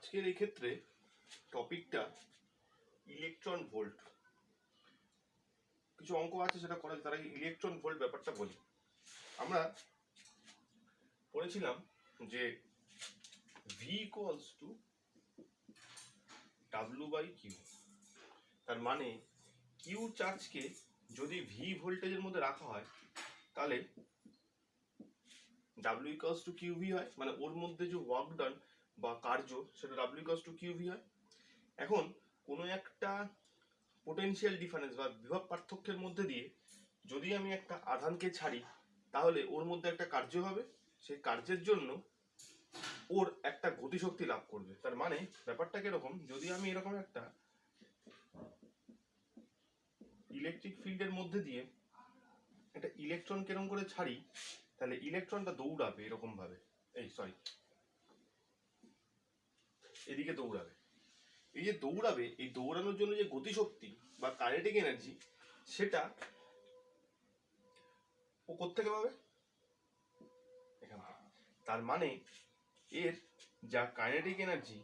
আজকের এই ক্ষেত্রে টপিকটা ইলেকট্রন ভোল্ট। কিছু অঙ্ক আছে সেটা করা, তার আগে ইলেকট্রন ভোল্ট ব্যাপারটা বলি। আমরা পড়েছিলাম যে ভি ইকুয়ালস টু W/Q, তার মানে কিউ চার্জকে যদি ভি ভোল্টেজের মধ্যে রাখা হয় তাহলে W ইকুয়ালস টু QV হয়, মানে ওর মধ্যে যে ওয়ার্ক ডান বা কার্য সেটা W ইকুয়ালস টু QV হয়। এখন কোনো একটা পোটেনশিয়াল ডিফারেন্স বা বিভব পার্থক্যের মধ্যে দিয়ে যদি আমি একটা আধানকে ছাড়ি তাহলে ওর মধ্যে একটা কার্য হবে, সেই কার্যের জন্য ওর একটা গতিশক্তি লাভ করবে। তার মানে ব্যাপারটা কিরকম, যদি আমি এরকম একটা ইলেকট্রিক ফিল্ডের মধ্যে দিয়ে একটা ইলেকট্রন কেরম করে ছাড়ি, তাহলে ইলেকট্রনটা দৌড়াবে এরকম ভাবে, এদিকে দৌড়াবে। এই যে দৌড়াবে, এই দৌড়ানোর জন্য যে গতিশক্তি বা কাইনেটিক এনার্জি সেটা ও কোত্থেকে পাবে, এখান থেকে। তার মানে এর যা কাইনেটিক এনার্জি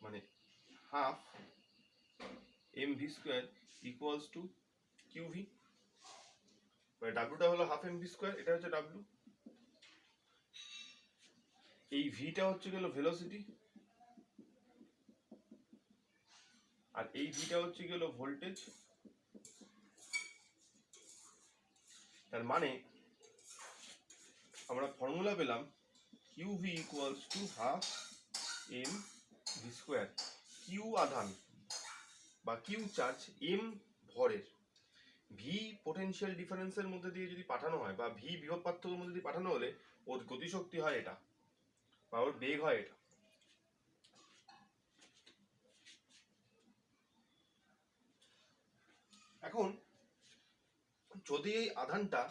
মানে half mv² equals to QV, মানে ডাব্লুটা হলো হাফ mv², এটা হচ্ছে ডাব্লু। এই ভিটা হচ্ছে গেল ভেলোসিটি, আর এই ভিটা হচ্ছে গেল ভোল্টেজ। তার মানে আমরা ফর্মুলা পেলাম QV equals to half mv²। Q আধান বা কিউ চার্জ, এম ভরের, ভি পোটেনশিয়াল ডিফারেন্সের মধ্যে দিয়ে যদি পাঠানো হয় বা ভি বিভব পার্থক্যের মধ্যে দিয়ে পাঠানো হলে ওর গতিশক্তি হয় এটা বা ওর বেগ হয় এটা। এখন যদি এই আধানটা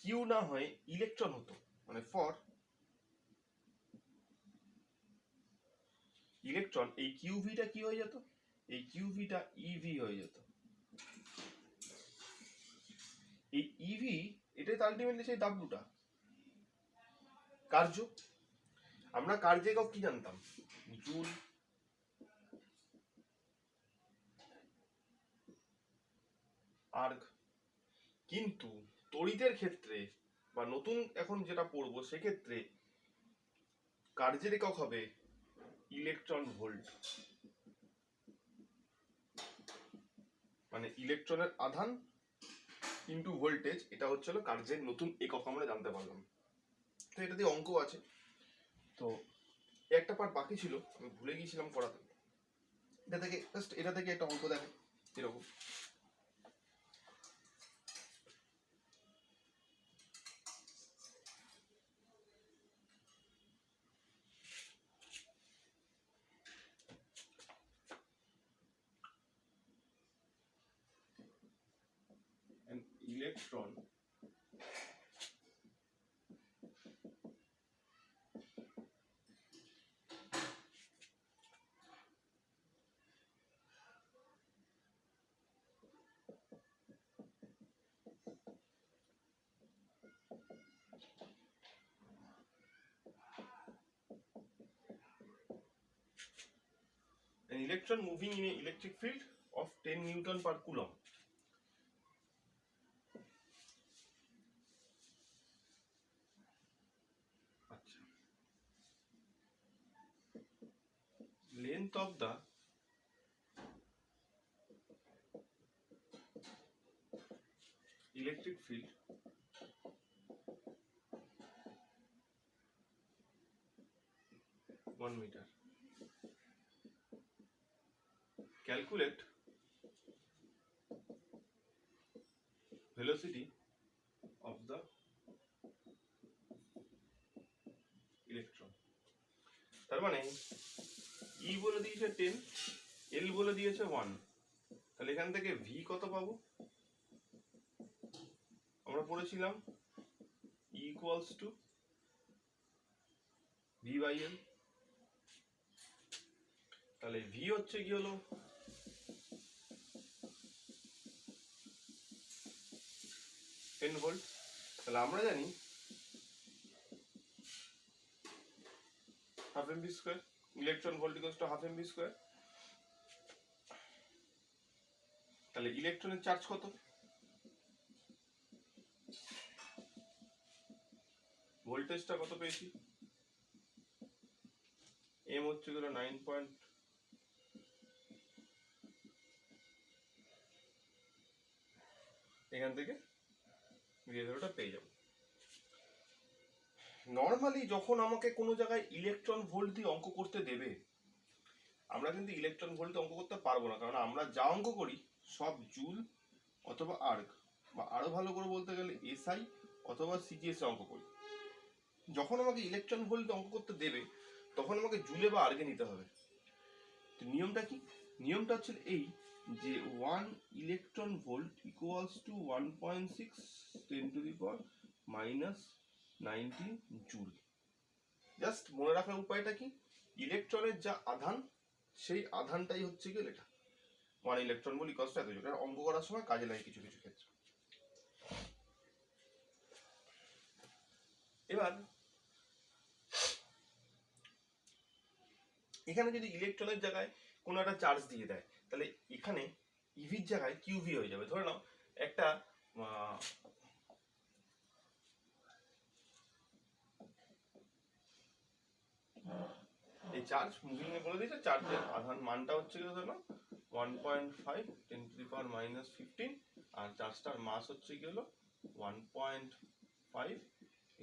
কিউ না হয় ইলেকট্রন হতো, মানে ফর ইলেকট্রন, এই কিউভিটা কি হয়ে যেত, এই কিউভিটা ইভি হয়ে যেত। এই ইভি এটাই তো আলটিমেটলি সেই ডাব্লুটা কার্য। আমরা কার্য একক কি জানতাম, জুল, আর্গ। কিন্তু তড়িতের ক্ষেত্রে বা নতুন এখন যেটা পড়বো সেক্ষেত্রে কার্যের একক হবে ইলেকট্রন ভোল্ট, মানে ইলেকট্রনের আধান ইন্টু ভোল্টেজ, এটা হচ্ছে কার্যের নতুন একক আমরা জানতে পারলাম। তো এটা দিয়ে অঙ্ক আছে, তো একটা পার্ট বাকি ছিল আমি ভুলে গিয়েছিলাম করাতে। এটা থেকে একটা অঙ্ক দেখে এরকম, an electron moving in an electric field of 10 Newton per Coulomb. আচ্ছা, length of the electric field one meter. Calculate velocity of the electron. তার মানে E বলে দিয়েছে 10, L বলে দিয়েছে 1, তাহলে এখান থেকে V কত পাবো, আমরা পড়েছিলাম E equals to V/L। তাহলে V হচ্ছে কি হলো 10 ভোল্ট। তাহলে আমরা জানি half mv², electron volt equals to half M V square. তাহলে ইলেকট্রনের চার্জ কত? ভোল্টেজটা কত পেয়েছি? এম হচ্ছে গেল 9 পয়েন্ট, এখান থেকে ভি0টা পেয়ে যাবো। নর্মালি যখন আমাকে কোনো জায়গায় ইলেকট্রন ভোল্ট দিয়ে অঙ্ক করতে দেবে, আমরা কিন্তু ইলেকট্রন ভোল্ট অঙ্ক করতে পারবো না, কারণ আমরা যা অঙ্ক করি সব জুল অথবা আর্গ, বা আরো ভালো করে বলতে গেলে এসআই অথবা সিজিএস অঙ্ক করি। যখন আমাকে ইলেকট্রন ভোল্ট অঙ্ক করতে দেবে তখন আমাকে জুলে বা আর্গে নিতে হবে। তো নিয়মটা কি? নিয়মটা হচ্ছে এই যে 1 electron volt equals two 1.6 10 to the power minus 19 joule. Just মনে রাখার উপায়টা কি? ইলেকট্রনের যা আধান সেই আধানটাই হচ্ছে গিয়ে এটা 1 ইলেকট্রন ভোল্ট ইকুয়ালস টু এত জুল। অঙ্ক করার সময় কাজে লাগে কিছু কিছু ক্ষেত্রে। এবার এখানে যদি ইলেকট্রনের জায়গায় কোনো একটা চার্জ দিয়ে দেয়, তাহলে এখানে ইভির জায়গায় কিউভি হয়ে যাবে। ধরে নাও একটা এই চার্জ মুভিং এ বলে দিয়েছে, চার্জের আধান মানটা হচ্ছে কি ধরে নাও 1.5 10 টু দি পাওয়ার মাইনাস 15, আর চার্জটার মাস হচ্ছে কি হলো 1.5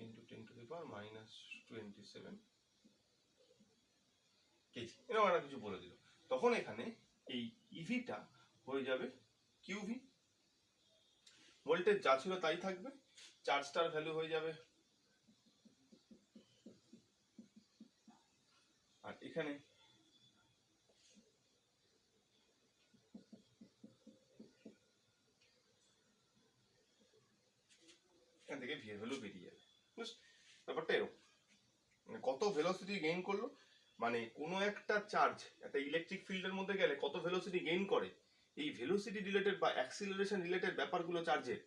into 10 to the power minus 27 KG, এরকম একটা কিছু বলে দিল। তখন এখানে এই ইভিটা হয়ে যাবে কিউভি, ভোল্টেজ যা ছিল তাই থাকবে, চার্জটার ভ্যালু হয়ে যাবে, আর এখানে এখান থেকে ভি এর ভ্যালু বেরিয়ে যাবে। ব্যাপারটা এরকম, মানে কত ভেলোসিটি গেইন করলো, মানে কোনো একটা চার্জ একটা ইলেকট্রিক ফিল্ডের মধ্যে গেলে কত ভেলোসিটি গেইন করে, এই ভেলোসিটি রিলেটেড বা অ্যাক্সিলারেশন রিলেটেড ব্যাপারগুলো চার্জের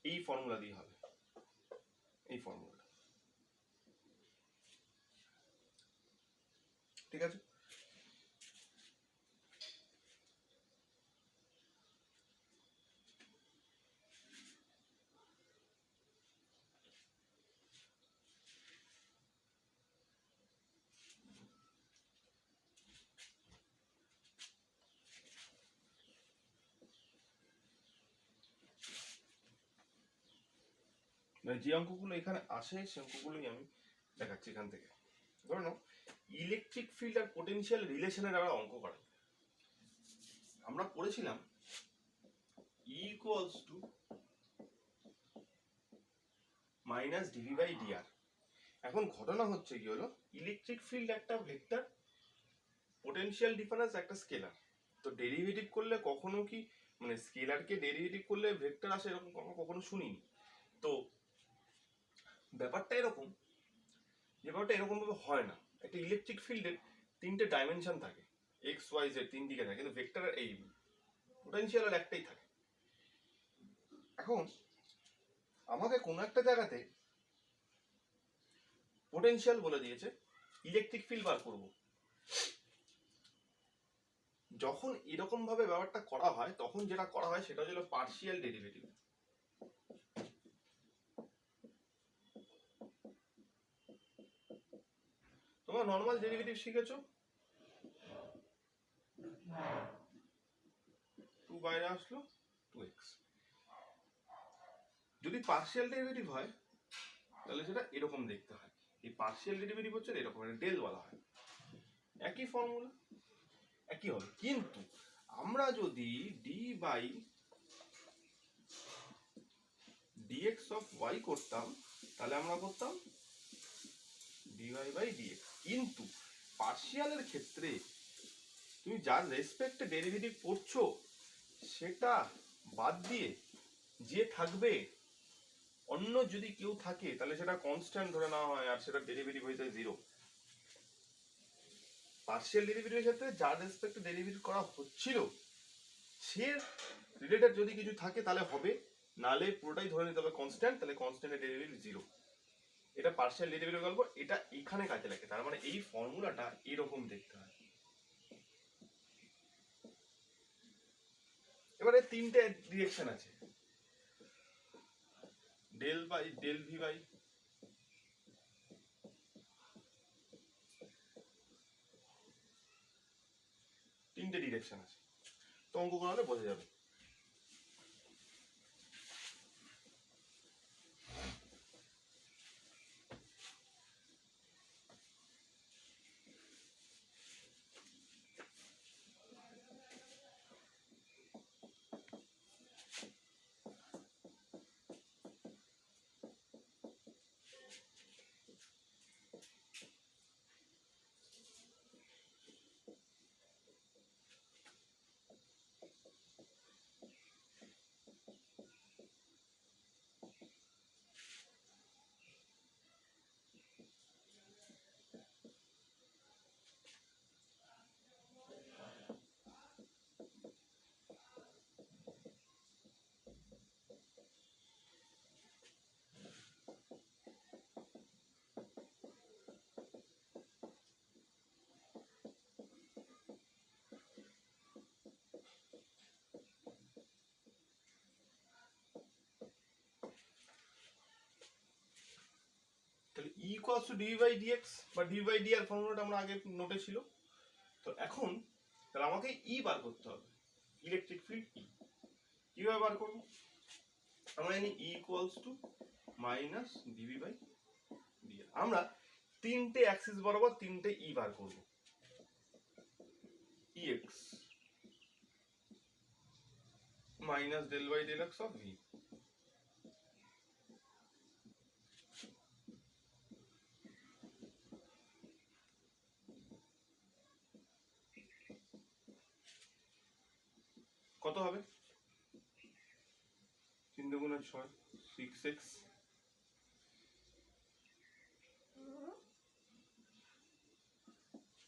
এই ফর্মুলা দিয়ে হবে, এই ফর্মুলাটা। ঠিক আছে? মানে যে অঙ্কগুলো এখানে আসে সে অঙ্কগুলোই আমি দেখাচ্ছি এখান থেকে। ধরে নাও ইলেকট্রিক ফিল্ড আর পোটেনশিয়াল রিলেশনের আমরা অঙ্ক করা, আমরা পড়েছিলাম E equals to minus dv by dr. এখন ঘটনা হচ্ছে কি হলো, ইলেকট্রিক ফিল্ড একটা ভেক্টর, পোটেনশিয়াল ডিফারেন্স একটা স্কেলার। তো ডেরিভেটিভ করলে কখনো কি মানে স্কেলারকে ডেরিভেটিভ করলে ভেক্টর আসে এরকম কখনো শুনিনি। তো ব্যাপারটা এরকম, যে ব্যাপারটা এরকম ভাবে হয় না। একটা ইলেকট্রিক ফিল্ডের তিনটে ডাইমেনশন থাকে, এক্স ওয়াই জেড, তিন দিকে থাকে, কিন্তু ভেক্টরের এই পোটেনশিয়ালের একটাই থাকে। এখন আমাকে কোনো একটা জায়গাতে পোটেনশিয়াল বলে দিয়েছে, ইলেকট্রিক ফিল্ড বার করব। যখন এরকম ভাবে ব্যাপারটা করা হয় তখন যেটা করা হয় সেটা হলো পার্শিয়াল ডেরিভেটিভ। তোমরা নর্মাল ডেরিভেটিভ শিখেছো, 2 বাইরে আসলো 2x। যদি পার্শিয়াল ডেরিভেটিভ হয় তাহলে সেটা এরকম দেখতে হয়, এই পার্শিয়াল ডেরিভেটিভ হচ্ছে এরকম, ডেল বলা হয়। একই ফর্মুলা, একই হবে, কিন্তু আমরা যদি d by dx of y করতাম তাহলে আমরা করতাম dy বাই dx। কিন্তু পার্শিয়ালের ক্ষেত্রে তুমি যার রেসপেক্টে ডেরিভেটিভ করছো সেটা বাদ দিয়ে যে থাকবে অন্য যদি কেউ থাকে তাহলে সেটা কনস্ট্যান্ট ধরে নেওয়া হয় আর সেটা ডেরিভেটিভ হয়ে যায় 0। পার্শিয়াল ডেরিভেটিভের ক্ষেত্রে যার রেসপেক্টে ডেরিভেটিভ করা হচ্ছিল সে রিলেটেড যদি কিছু থাকে তাহলে হবে, নালে পুরোটাই ধরে নিতে হবে কনস্ট্যান্ট, তাহলে কনস্ট্যান্টের ডেরিভেটিভ 0। এটা পার্শিয়াল ডেরিভেটিভ গল্প, এটা এখানে কাজে লাগে। তার মানে এই ফর্মুলাটা এরকম দেখতে হয়। এবারে তিনটে ডিরেকশন আছে, del by del V by তিনটে ডিরেকশন আছে, তো অঙ্ক করালে বোঝা যাবে। তাহলে E equals to dv by dx বা ডিভি বাই ডি আর ফর্মুলাটা আমরা আগে নোটে ছিল। তো এখন তাহলে আমাকে ই বার করতে হবে, ইলেকট্রিক ফিল্ড ই। কিভাবে বার করবো? আমরা জানি E equals to minus dv by d. আমরা তিনটে অ্যাক্সিস বরাবর তিনটে ই বার করবো। Ex minus del by del x of V. কত হবে? 3 দুগুণে 6, 6x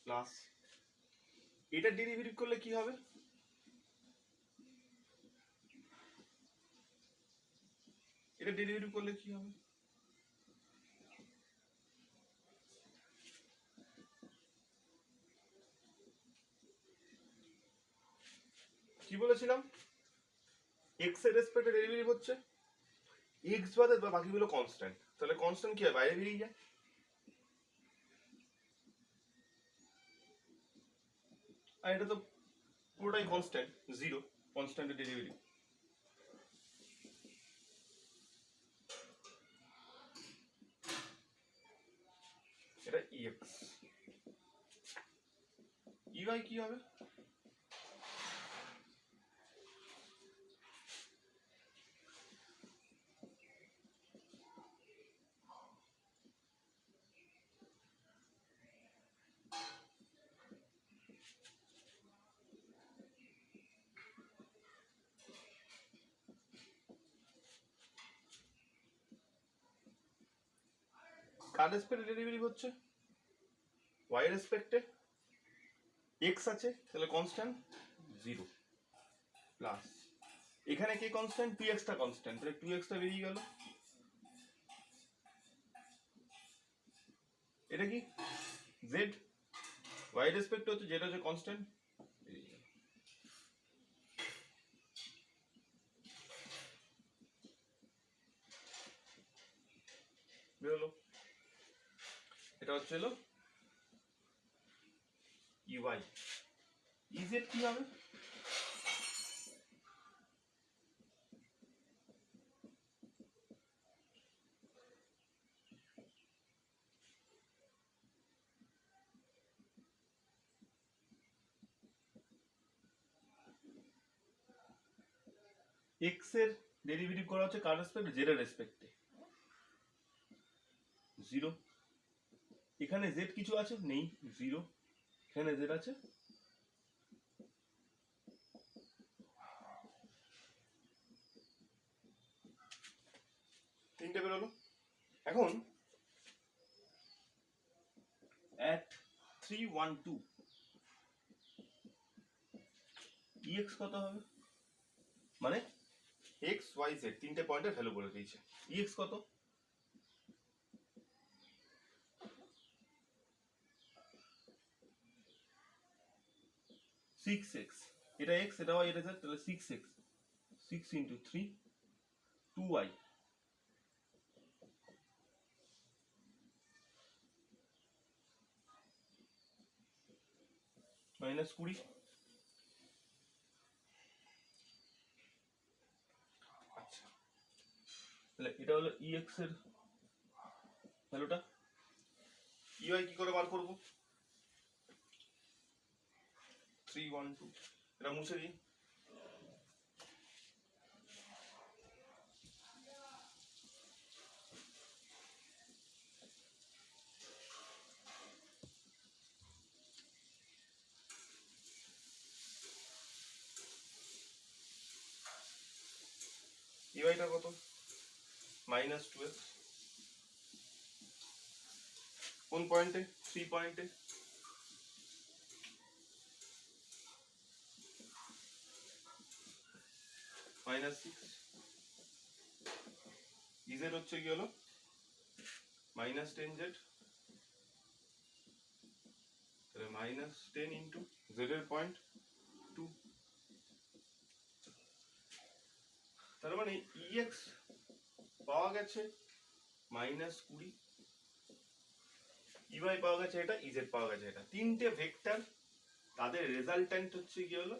প্লাস এটা ডেরিভেটিভ করলে কি হবে? এটা ডেরিভেটিভ করলে কি হবে? কি বলেছিলাম? এক্স এর রেসপেক্টে ডেরিভেটিভ হচ্ছে, এক্স বাদে বাকিগুলো কনস্ট্যান্ট। তাহলে কনস্ট্যান্ট কি হয়? বাইরে বেরিয়ে যায়। আর এটা তো পুরোটাই কনস্ট্যান্ট, জিরো, কনস্ট্যান্টের ডেরিভেটিভ। এটা ইএক্স। ইওয়াই কি হবে? কার রেসপেক্টে ডেরিভেটিভ হচ্ছে? ওয়াই রেসপেক্টে। এক্স আছে তাহলে কনস্ট্যান্ট জিরো প্লাস এখানে কে কনস্ট্যান্ট? 2x টা কনস্ট্যান্ট, তাহলে 2x টা বেরিয়ে গেল। এটা কি? z। ওয়াই রেসপেক্টে হচ্ছে যেটা হচ্ছে কনস্ট্যান্ট, বেরোলো। এটা হচ্ছে হলো ইউআই। ইজেড কি হবে? এক্স এর ডেরিভেটিভ করা হচ্ছে কার রেসপেক্টে? জেড এর রেসপেক্টে, জিরো। এখানে জেড কিছু আছে? নেই, জিরো। এখানে জেড আছে, তিনটে বেরোলো। এখন at 312 ex কত হবে? মানে x y z তিনটে পয়েন্টের ভ্যালু বলে দিয়েছে। ex কত? 6x, এটা x এটা y এটা z, তাহলে 6x 6 into 3 2y minus 20। আচ্ছা, তাহলে এটা হলো ex এর ভ্যালুটা। ey কি করে বার করব? 3 1 2, এটা মুছে দিই। টা কত? Minus 2x। কোন পয়েন্টে? 3 পয়েন্টে। মাইনাস 6। ইজেড হচ্ছে কি হলো মাইনাস 10z, তাহলে মাইনাস 10 ইন্টু জেড এর পয়েন্ট 2। তার মানে ex পাওয়া গেছে মাইনাস 20, ey পাওয়া গেছে এটা, ez পাওয়া গেছে এটা। তিনটে ভেক্টর, তাদের রেজাল্ট্যান্ট হচ্ছে কি হলো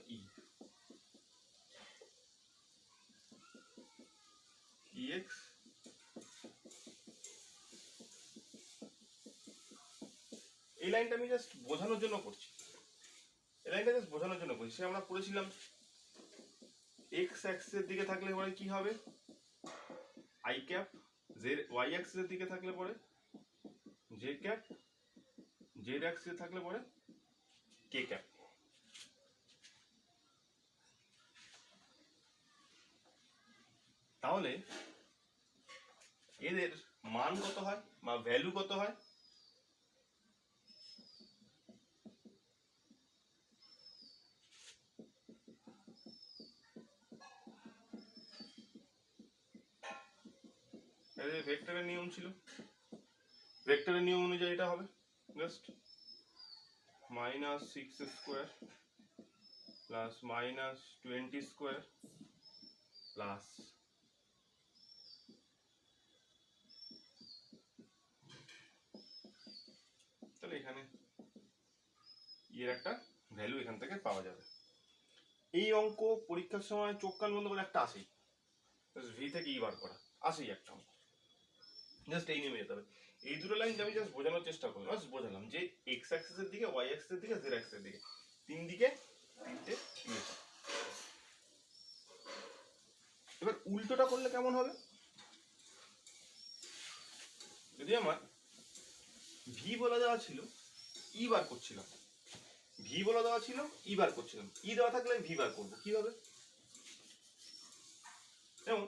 ex এই লাইনটা আমি জাস্ট বোঝানোর জন্য করছি, এই লাইনটা জাস্ট বোঝানোর জন্য করছি। আমরা পড়েছিলাম এক্স অ্যাক্সিসের দিকে থাকলে পরে কি হবে আই ক্যাপ, ওয়াই অ্যাক্সিসের দিকে থাকলে পরে জে ক্যাপ, জেড অ্যাক্সিসে থাকলে পরে কে ক্যাপ। তাহলে এদের মান কত হয় বা ভ্যালু কত হয়? ভেক্টরের নিয়ম ছিল, ভেক্টরের নিয়ম অনুযায়ী এটা হবে just minus 6 square plus minus 20 square plus তাহলে এখানে এর একটা ভ্যালু এখান থেকে পাওয়া যাবে। এই অঙ্ক পরীক্ষার সময় চোখ কান বন্ধ করে একটা আসেই, ভি থেকে ই বার করা আসেই একটা অঙ্ক, জাস্ট এই নেমে যেতে হবে। এই দুটো লাইন আমি জাস্ট বোঝানোর চেষ্টা করলাম, জাস্ট বোঝালাম যে এক্স অ্যাক্সিসের দিকে, ওয়াই অ্যাক্সিসের দিকে, জেড অ্যাক্সিসের দিকে, তিন দিকে তিনটে ইমেজ। এবার উল্টোটা করলে কেমন হবে? যদি আমার ভি বলে দেওয়া ছিল, ই বার করছিলাম, ভি বলে দেওয়া ছিল, ই বার করছিলাম, ই দেওয়া থাকলে ভি বার করবো কিভাবে? যেমন